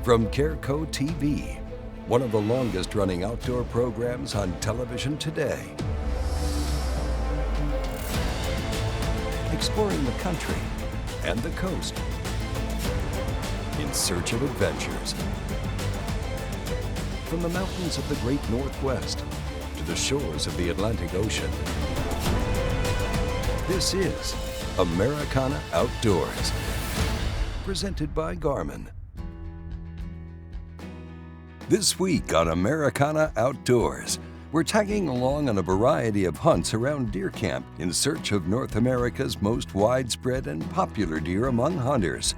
From Careco TV, one of the longest-running outdoor programs on television today. Exploring the country and the coast in search of adventures. From the mountains of the Great Northwest to the shores of the Atlantic Ocean. This is Americana Outdoors, presented by Garmin. This week on Americana Outdoors, we're tagging along on a variety of hunts around deer camp in search of North America's most widespread and popular deer among hunters,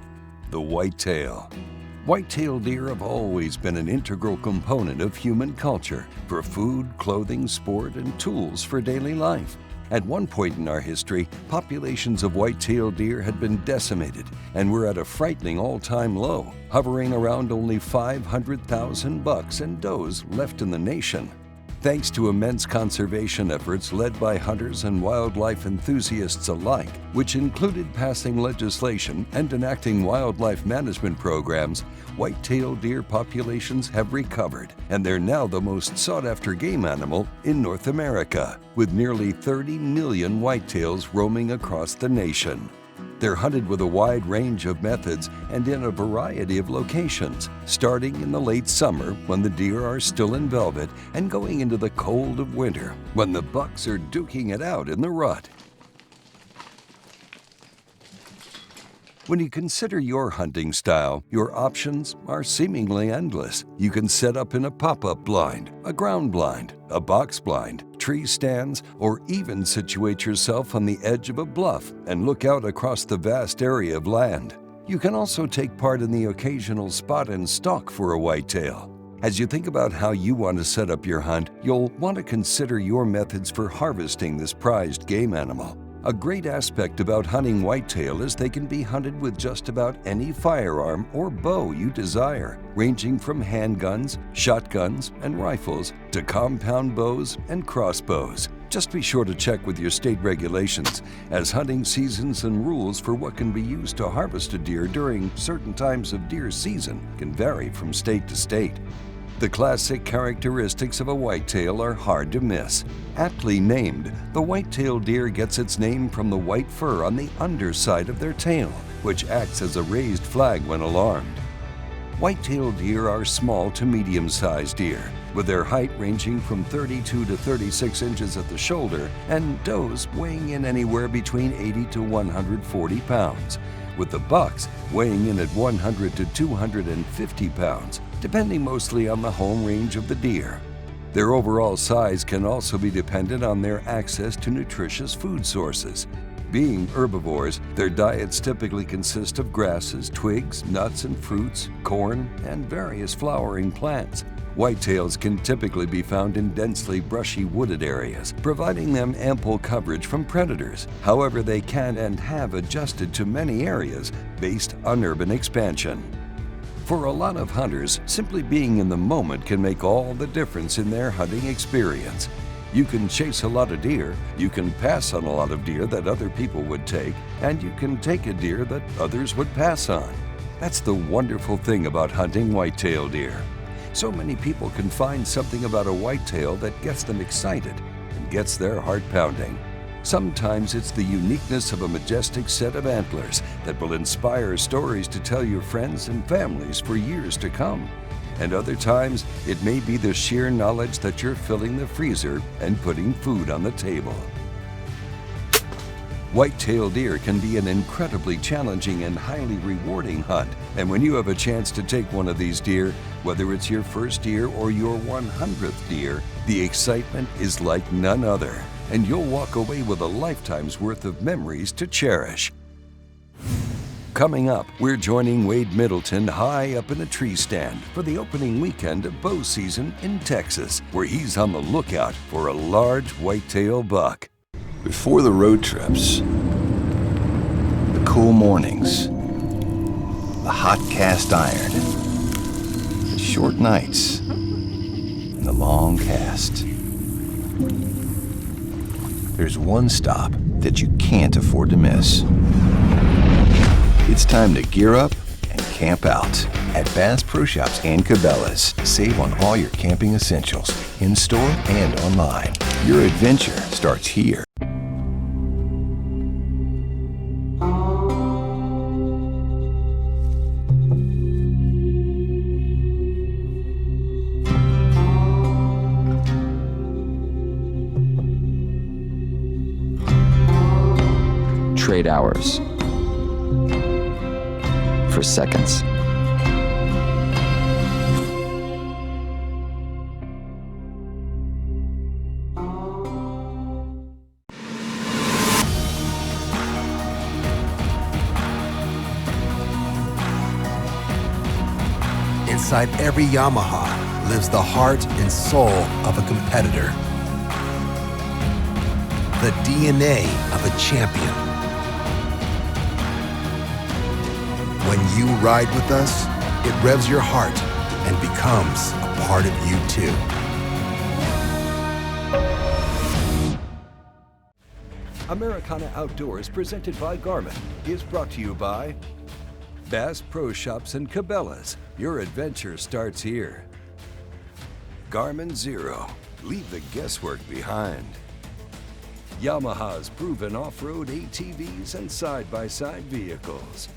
the whitetail. Whitetail deer have always been an integral component of human culture for food, clothing, sport, and tools for daily life. At one point in our history, populations of whitetail deer had been decimated and were at a frightening all-time low, hovering around only 500,000 bucks and does left in the nation. Thanks to immense conservation efforts led by hunters and wildlife enthusiasts alike, which included passing legislation and enacting wildlife management programs, whitetail deer populations have recovered, and they're now the most sought-after game animal in North America, with nearly 30 million whitetails roaming across the nation. They're hunted with a wide range of methods and in a variety of locations, starting in the late summer when the deer are still in velvet and going into the cold of winter when the bucks are duking it out in the rut. When you consider your hunting style, your options are seemingly endless. You can set up in a pop-up blind, a ground blind, a box blind, tree stands, or even situate yourself on the edge of a bluff and look out across the vast area of land. You can also take part in the occasional spot and stalk for a whitetail. As you think about how you want to set up your hunt, you'll want to consider your methods for harvesting this prized game animal. A great aspect about hunting whitetail is they can be hunted with just about any firearm or bow you desire, ranging from handguns, shotguns, and rifles to compound bows and crossbows. Just be sure to check with your state regulations, as hunting seasons and rules for what can be used to harvest a deer during certain times of deer season can vary from state to state. The classic characteristics of a whitetail are hard to miss. Aptly named, the whitetail deer gets its name from the white fur on the underside of their tail, which acts as a raised flag when alarmed. Whitetail deer are small to medium-sized deer, with their height ranging from 32 to 36 inches at the shoulder, and does weighing in anywhere between 80 to 140 pounds, with the bucks weighing in at 100 to 250 pounds, depending mostly on the home range of the deer. Their overall size can also be dependent on their access to nutritious food sources. Being herbivores, their diets typically consist of grasses, twigs, nuts and fruits, corn, and various flowering plants. Whitetails can typically be found in densely brushy wooded areas, providing them ample coverage from predators. However, they can and have adjusted to many areas based on urban expansion. For a lot of hunters, simply being in the moment can make all the difference in their hunting experience. You can chase a lot of deer, you can pass on a lot of deer that other people would take, and you can take a deer that others would pass on. That's the wonderful thing about hunting whitetail deer. So many people can find something about a whitetail that gets them excited and gets their heart pounding. Sometimes it's the uniqueness of a majestic set of antlers that will inspire stories to tell your friends and families for years to come. And other times, it may be the sheer knowledge that you're filling the freezer and putting food on the table. Whitetail deer can be an incredibly challenging and highly rewarding hunt, and when you have a chance to take one of these deer, whether it's your first deer or your 100th deer, the excitement is like none other, and you'll walk away with a lifetime's worth of memories to cherish. Coming up, we're joining Wade Middleton high up in a tree stand for the opening weekend of bow season in Texas, where he's on the lookout for a large whitetail buck. Before the road trips, the cool mornings, the hot cast iron, the short nights, and the long cast. There's one stop that you can't afford to miss. It's time to gear up and camp out. At Bass Pro Shops and Cabela's, save on all your camping essentials, in-store and online. Your adventure starts here. Trade hours for seconds. Inside every Yamaha lives the heart and soul of a competitor. The DNA of a champion. When you ride with us, it revs your heart and becomes a part of you too. Americana Outdoors, presented by Garmin, is brought to you by Bass Pro Shops and Cabela's. Your adventure starts here. Garmin Zero. Leave the guesswork behind. Yamaha's proven off-road ATVs and side-by-side vehicles.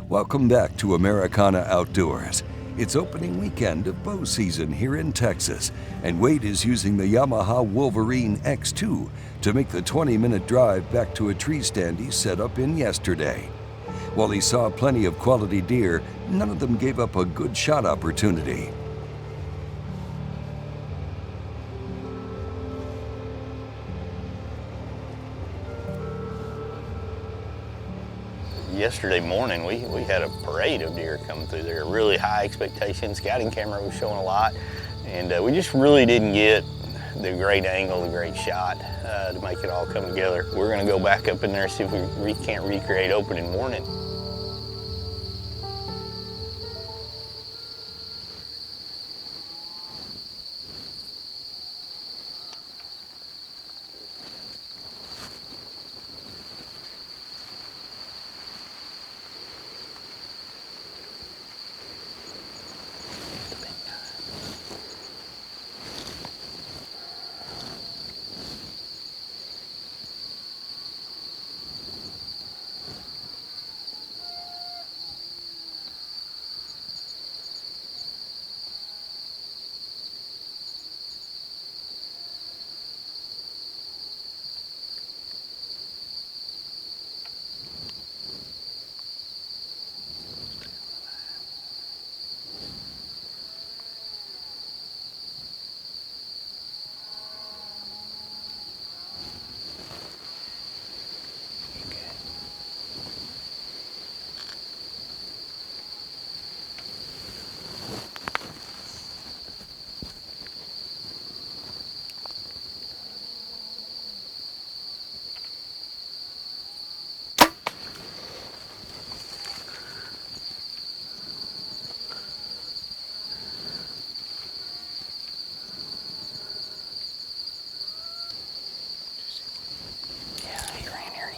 Welcome back to Americana Outdoors. It's opening weekend of bow season here in Texas, and Wade is using the Yamaha Wolverine X2 to make the 20-minute drive back to a tree stand he set up in yesterday. While he saw plenty of quality deer, none of them gave up a good shot opportunity. Yesterday morning, we had a parade of deer coming through there. Really high expectations. Scouting camera was showing a lot, and we just really didn't get the great angle, the great shot to make it all come together. We're gonna go back up in there and see if we can't recreate opening morning.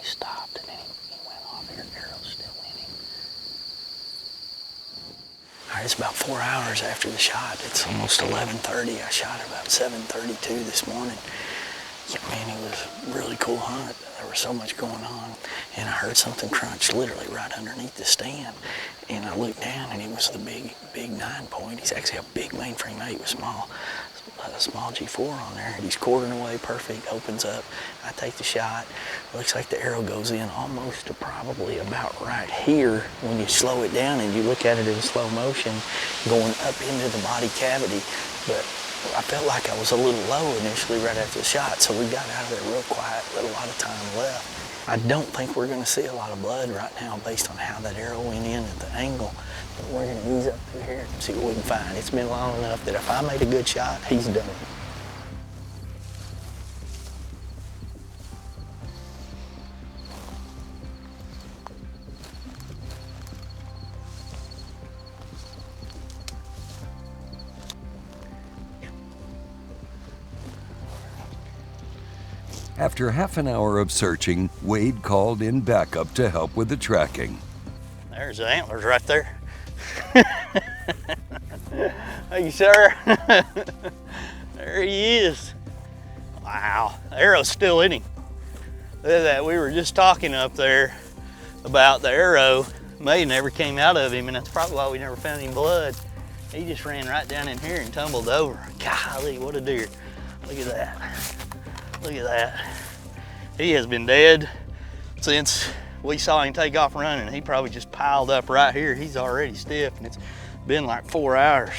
Stopped and then he went off. Your arrow's still in him. All right, it's about 4 hours after the shot. It's almost 11:30. I shot at about 7:32 this morning. Yeah, man, it was a really cool hunt. There was so much going on, and I heard something crunch literally right underneath the stand. And I looked down, and it was the big 9-point. He's actually a big mainframe 8 with a small G4 on there, and he's quartering away perfect, opens up. I take the shot. Looks like the arrow goes in almost to probably about right here when you slow it down and you look at it in slow motion going up into the body cavity. But I felt like I was a little low initially right after the shot, so we got out of there real quiet, let a lot of time left. I don't think we're going to see a lot of blood right now based on how that arrow went in at the angle. But we're going to ease up through here and see what we can find. It's been long enough that if I made a good shot, he's done. After half an hour of searching, Wade called in backup to help with the tracking. There's the antlers right there. Thank you, sir. There he is. Wow, the arrow's still in him. Look at that, we were just talking up there about the arrow. May never came out of him, and that's probably why we never found any blood. He just ran right down in here and tumbled over. Golly, what a deer. Look at that. Look at that. He has been dead since we saw him take off running. He probably just piled up right here. He's already stiff, and it's been like 4 hours.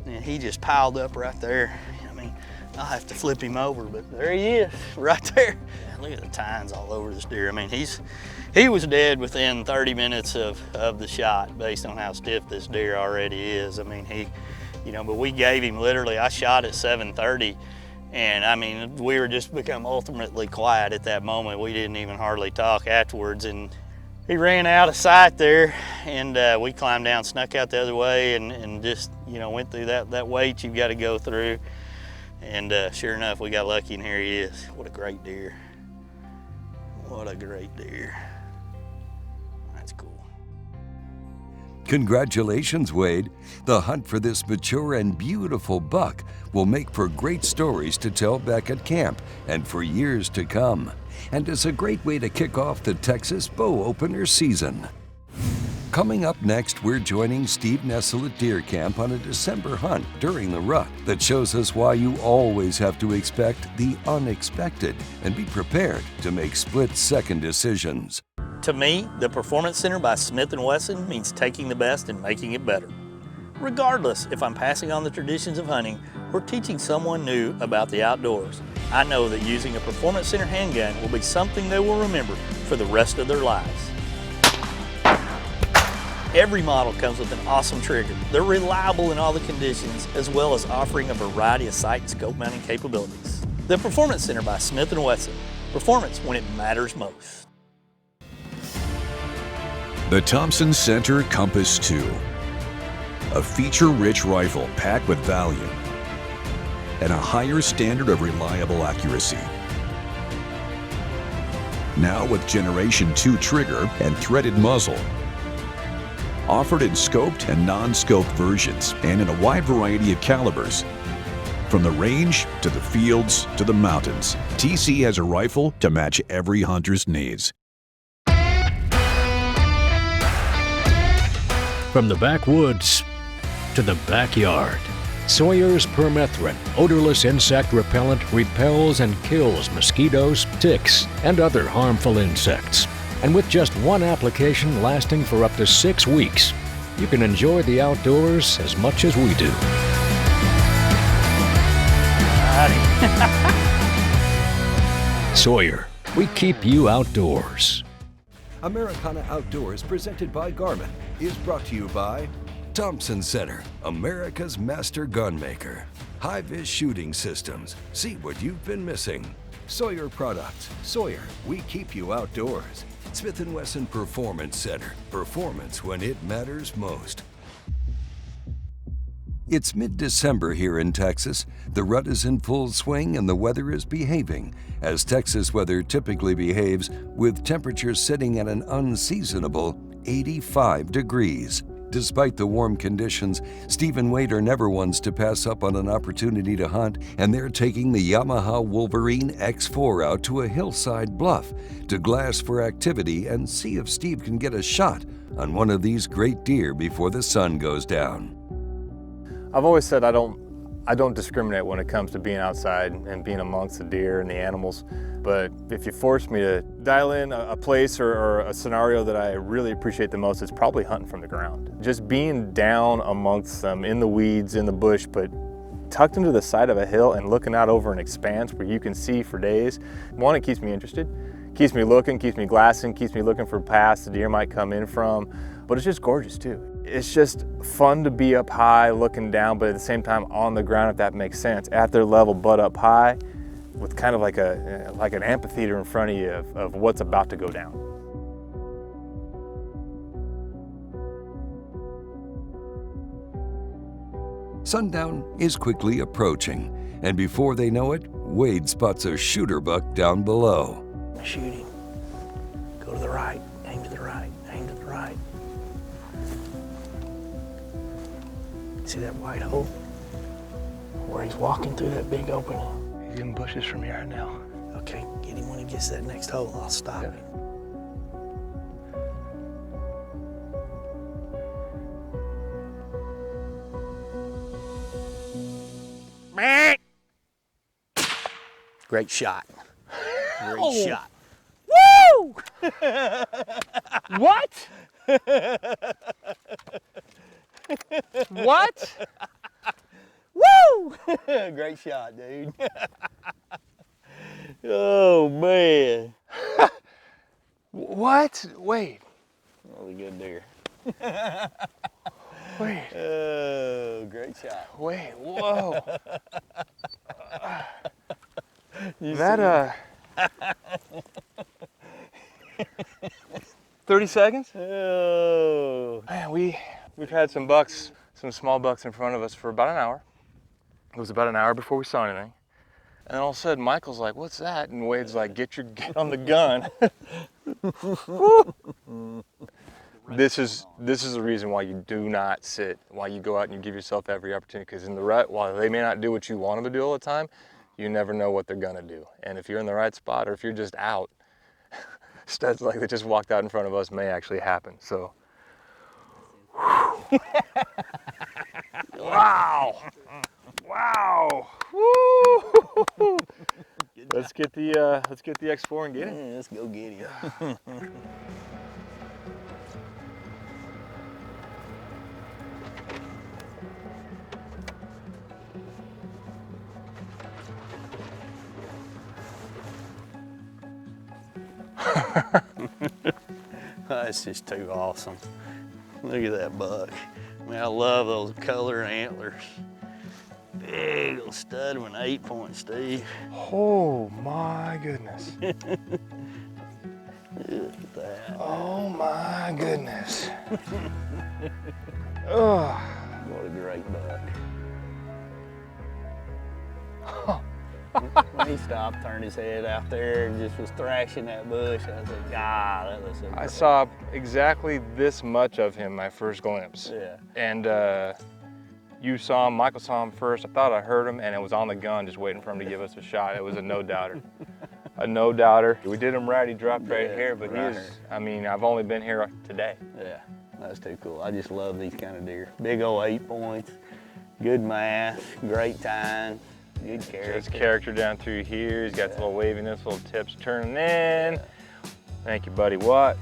And he just piled up right there. I mean, I'll have to flip him over, but there he is, right there. Look at the tines all over this deer. I mean, he was dead within 30 minutes of the shot based on how stiff this deer already is. I mean, but we gave him literally, I shot at 7:30, and I mean, we were just become ultimately quiet at that moment. We didn't even hardly talk afterwards, and he ran out of sight there, and we climbed down, snuck out the other way, and just, went through that wait you've got to go through. And sure enough, we got lucky, and here he is. What a great deer. What a great deer. That's cool. Congratulations, Wade. The hunt for this mature and beautiful buck will make for great stories to tell back at camp and for years to come, and is a great way to kick off the Texas bow opener season. Coming up next, we're joining Steve Nessel at Deer Camp on a December hunt during the rut that shows us why you always have to expect the unexpected and be prepared to make split-second decisions. To me, the Performance Center by Smith&Wesson means taking the best and making it better. Regardless if I'm passing on the traditions of hunting or teaching someone new about the outdoors, I know that using a Performance Center handgun will be something they will remember for the rest of their lives. Every model comes with an awesome trigger. They're reliable in all the conditions, as well as offering a variety of sight and scope mounting capabilities. The Performance Center by Smith&Wesson. Performance when it matters most. The Thompson Center Compass 2. A feature-rich rifle packed with value and a higher standard of reliable accuracy. Now with Generation 2 trigger and threaded muzzle. Offered in scoped and non-scoped versions and in a wide variety of calibers. From the range to the fields to the mountains, TC has a rifle to match every hunter's needs. From the backwoods to the backyard, Sawyer's Permethrin, odorless insect repellent, repels and kills mosquitoes, ticks, and other harmful insects. And with just one application lasting for up to 6 weeks, you can enjoy the outdoors as much as we do. Sawyer, we keep you outdoors. Americana Outdoors, presented by Garmin, is brought to you by Thompson Center, America's master gun maker. HiViz shooting systems. See what you've been missing. Sawyer Products. Sawyer, we keep you outdoors. Smith&Wesson Performance Center. Performance when it matters most. It's mid-December here in Texas. The rut is in full swing and the weather is behaving, as Texas weather typically behaves, with temperatures sitting at an unseasonable 85 degrees. Despite the warm conditions, Steve and Wade are never ones to pass up on an opportunity to hunt, and they're taking the Yamaha Wolverine X4 out to a hillside bluff to glass for activity and see if Steve can get a shot on one of these great deer before the sun goes down. I've always said I don't discriminate when it comes to being outside and being amongst the deer and the animals, but if you force me to dial in a place or a scenario that I really appreciate the most, it's probably hunting from the ground. Just being down amongst them, in the weeds, in the bush, but tucked into the side of a hill and looking out over an expanse where you can see for days. One, it keeps me interested, keeps me looking, keeps me glassing, keeps me looking for paths the deer might come in from, but it's just gorgeous too. It's just fun to be up high looking down, but at the same time on the ground, if that makes sense, at their level but up high with kind of like an amphitheater in front of you of what's about to go down. Sundown is quickly approaching, and before they know it, Wade spots a shooter buck down below. Shoot him. Go to the right. Aim to the right. Aim to the right. See that white hole? Where he's walking through that big opening. He's in bushes from here right now. Okay, get him when he gets to that next hole. I'll stop him. Great shot. Great shot. Woo! What? What? Woo! Great shot, dude. Oh, man. What? Wait. Really good deer. Wait. Oh, great shot. Wait. Whoa. That 30 seconds? Oh. Man, we've had some bucks, some small bucks in front of us for about an hour. It was about an hour before we saw anything. And all of a sudden, Michael's like, "What's that?" And Wade's like, "Get on the gun." This is the reason why you do not sit, why you go out and you give yourself every opportunity. Because in the rut, while they may not do what you want them to do all the time, you never know what they're gonna do. And if you're in the right spot, or if you're just out, studs like that just walked out in front of us may actually happen. So, wow, wow, woo! Let's get the X4 and get it. Yeah, let's go get him. That's just too awesome. Look at that buck. I mean, I love those color antlers. Big old stud of an 8-point, Steve. Oh my goodness. Look at that. Oh my goodness. Oh. What a great buck. When he stopped, turned his head out there and just was thrashing that bush, I was like, God, that looks so I great. saw exactly this much of him my first glimpse. Yeah. And you saw him, Michael saw him first. I thought I heard him, and it was on the gun just waiting for him to give us a shot. It was a no-doubter. A no-doubter. We did him right, he dropped right here, but I mean, I've only been here today. Yeah, that's too cool. I just love these kind of deer. Big old 8 points, good mass, great time, good character. His character down through here. He's got the little waviness, little tips turning in. Thank you, buddy. What?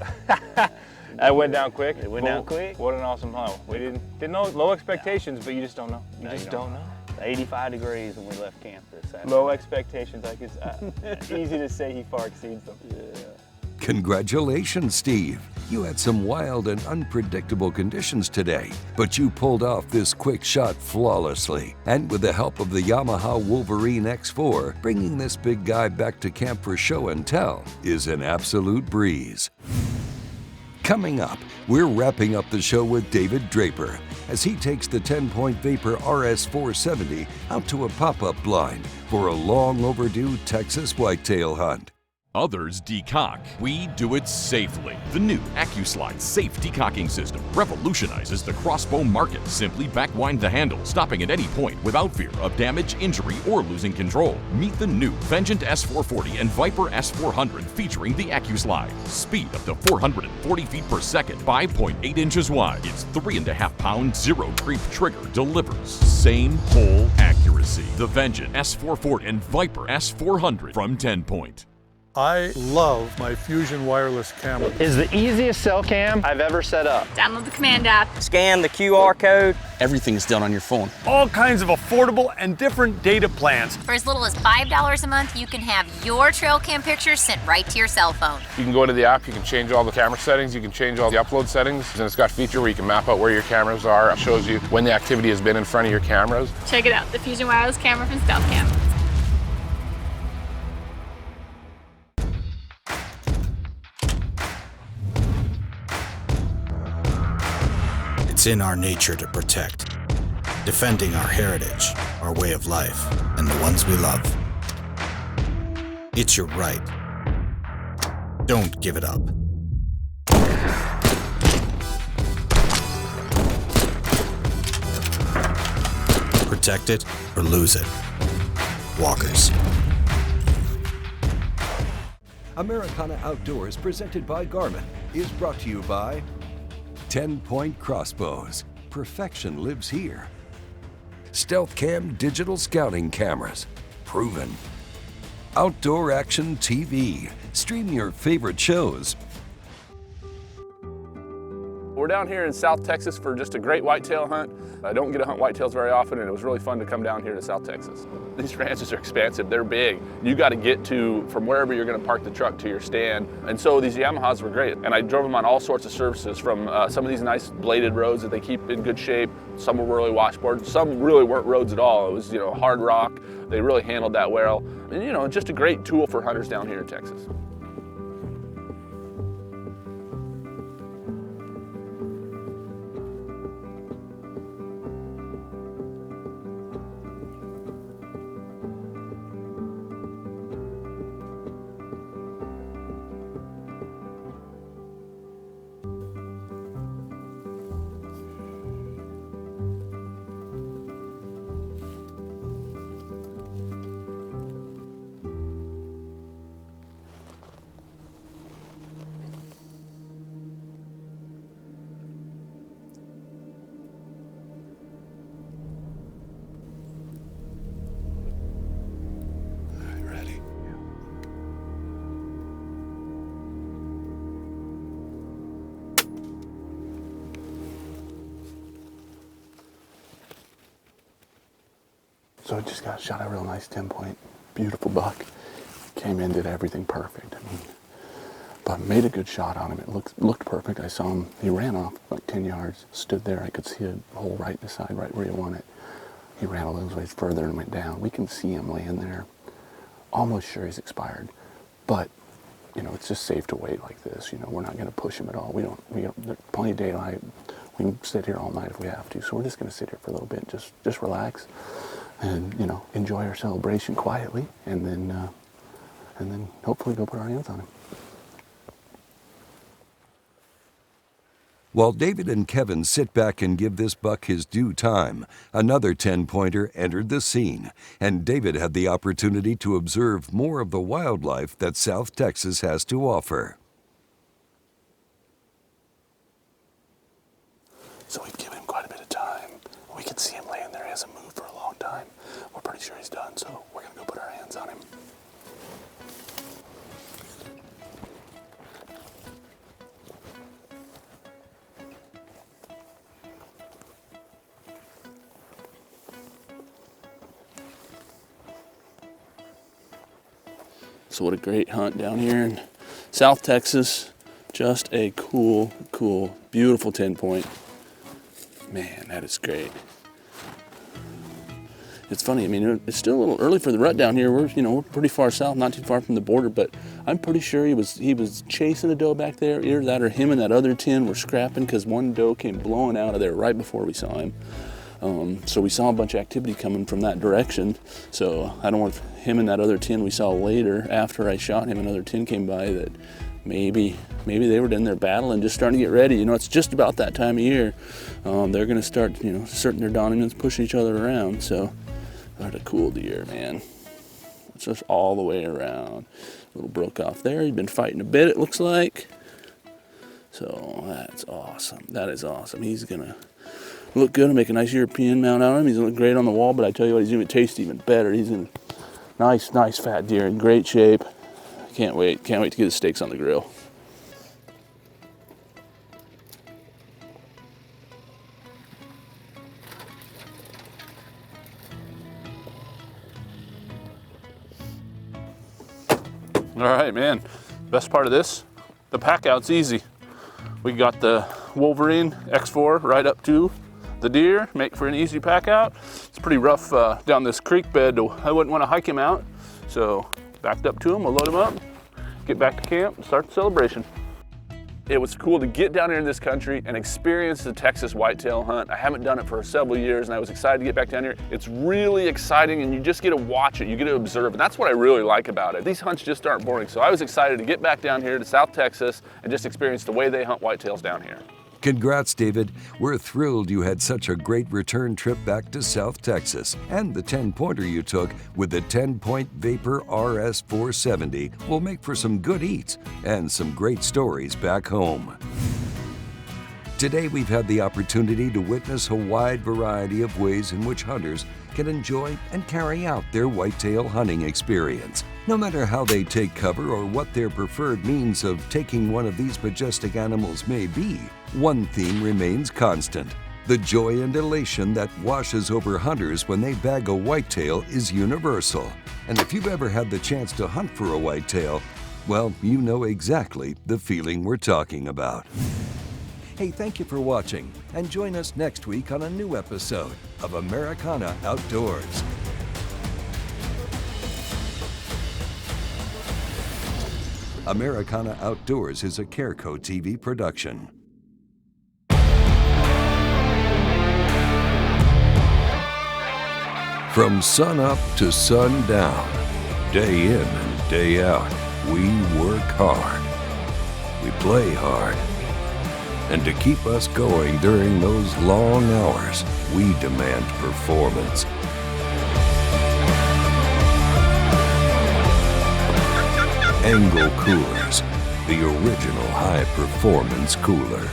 That went down quick. It went down quick. What an awesome hunt. We didn't know, low expectations, but you just don't know. You just don't know. 85 degrees when we left camp this Saturday. Low expectations, I guess. Easy to say he far exceeds them. Yeah. Congratulations, Steve. You had some wild and unpredictable conditions today, but you pulled off this quick shot flawlessly. And with the help of the Yamaha Wolverine X4, bringing this big guy back to camp for show and tell is an absolute breeze. Coming up, we're wrapping up the show with David Draper as he takes the TenPoint Vapor RS470 out to a pop-up blind for a long overdue Texas whitetail hunt. Others decock. We do it safely. The new AccuSlide Safe Decocking System revolutionizes the crossbow market. Simply backwind the handle, stopping at any point without fear of damage, injury, or losing control. Meet the new Vengeant S440 and Viper S400 featuring the AccuSlide. Speed up to 440 feet per second, 5.8 inches wide. Its 3.5-pound zero-creep trigger delivers same hole accuracy. The Vengeant S440 and Viper S400 from TenPoint. I love my Fusion wireless camera. It's the easiest cell cam I've ever set up. Download the command app. Scan the QR code. Everything's done on your phone. All kinds of affordable and different data plans. For as little as $5 a month, you can have your trail cam pictures sent right to your cell phone. You can go to the app, you can change all the camera settings, you can change all the upload settings, and it's got a feature where you can map out where your cameras are. It shows you when the activity has been in front of your cameras. Check it out, the Fusion wireless camera from Stealth Cam. It's in our nature to protect, defending our heritage, our way of life, and the ones we love. It's your right. Don't give it up. Protect it or lose it. Walkers. Americana Outdoors, presented by Garmin, is brought to you by TenPoint Crossbows. Perfection lives here. Stealth Cam digital scouting cameras. Proven. Outdoor Action TV. Stream your favorite shows. We're down here in South Texas for just a great whitetail hunt. I don't get to hunt whitetails very often, and it was really fun to come down here to South Texas. These ranches are expansive, they're big. You got to get to, from wherever you're going to park the truck to your stand. And so these Yamahas were great. And I drove them on all sorts of surfaces, from some of these nice bladed roads that they keep in good shape. Some were really washboard, some really weren't roads at all. It was, hard rock. They really handled that well. And, just a great tool for hunters down here in Texas. So I just shot a real nice 10-point, beautiful buck. Came in, did everything perfect. But made a good shot on him. It looked perfect. I saw him. He ran off like 10 yards, stood there. I could see a hole right in the side, right where you want it. He ran a little ways further and went down. We can see him laying there. Almost sure he's expired. But, it's just safe to wait like this. We're not going to push him at all. There's plenty of daylight. We can sit here all night if we have to. So we're just going to sit here for a little bit, just relax. And enjoy our celebration quietly, and then hopefully go put our hands on him. While David and Kevin sit back and give this buck his due time, another 10-pointer entered the scene, and David had the opportunity to observe more of the wildlife that South Texas has to offer. So we've given him quite a bit of time. We can see him laying there. He hasn't moved for a long time. We're pretty sure he's done, so we're going to go put our hands on him. So what a great hunt down here in South Texas. Just a cool, beautiful 10-point. Man, that is great. It's funny, it's still a little early for the rut down here. We're pretty far south, not too far from the border, but I'm pretty sure he was chasing a doe back there. Either that or him and that other 10 were scrapping, because one doe came blowing out of there right before we saw him. So we saw a bunch of activity coming from that direction. So I don't know if him and that other 10 we saw later, after I shot him, another 10 came by, that maybe they were in there battling, just starting to get ready. It's just about that time of year. They're going to start, asserting their dominance, pushing each other around. So what a cool deer, man. It's just all the way around. A little broke off there. He'd been fighting a bit, it looks like. So that's awesome. That is awesome. He's going to look good and make a nice European mount out of him. He's going to look great on the wall, but I tell you what, he's going to taste even better. He's a nice fat deer in great shape. Can't wait to get his steaks on the grill. All right, man. Best part of this, the pack out's easy. We got the Wolverine X4 right up to the deer, make for an easy pack out. It's pretty rough down this creek bed. I wouldn't want to hike him out. So backed up to him, we'll load him up, get back to camp and start the celebration. It was cool to get down here in this country and experience the Texas whitetail hunt. I haven't done it for several years and I was excited to get back down here. It's really exciting and you just get to watch it, you get to observe, and that's what I really like about it. These hunts just aren't boring, so I was excited to get back down here to South Texas and just experience the way they hunt whitetails down here. Congrats, David. We're thrilled you had such a great return trip back to South Texas. And the 10-pointer you took with the TenPoint Vapor RS470 will make for some good eats and some great stories back home. Today we've had the opportunity to witness a wide variety of ways in which hunters can enjoy and carry out their whitetail hunting experience. No matter how they take cover or what their preferred means of taking one of these majestic animals may be, one theme remains constant. The joy and elation that washes over hunters when they bag a whitetail is universal. And if you've ever had the chance to hunt for a whitetail, well, you know exactly the feeling we're talking about. Hey, thank you for watching, and join us next week on a new episode of Americana Outdoors. Americana Outdoors is a Careco TV production. From sun up to sundown, day in and day out, we work hard. We play hard. And to keep us going during those long hours, we demand performance. ENGEL Coolers, the original high-performance cooler.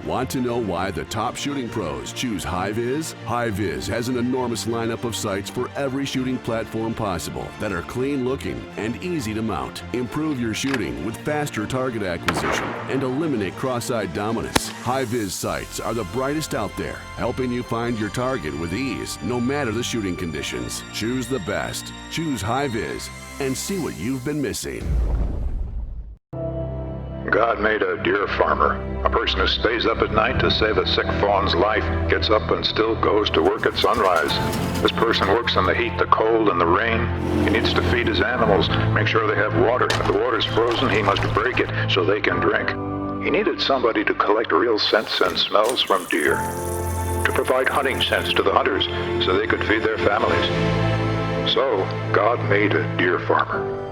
Want to know why the top shooting pros choose HiViz? HiViz has an enormous lineup of sights for every shooting platform possible that are clean looking and easy to mount. Improve your shooting with faster target acquisition and eliminate cross-eyed dominance. HiViz sights are the brightest out there, helping you find your target with ease, no matter the shooting conditions. Choose the best. Choose HiViz and see what you've been missing. God made a deer farmer, a person who stays up at night to save a sick fawn's life, gets up and still goes to work at sunrise. This person works in the heat, the cold, and the rain. He needs to feed his animals, make sure they have water. If the water's frozen, he must break it so they can drink. He needed somebody to collect real scents and smells from deer, to provide hunting scents to the hunters so they could feed their families. So, God made a deer farmer.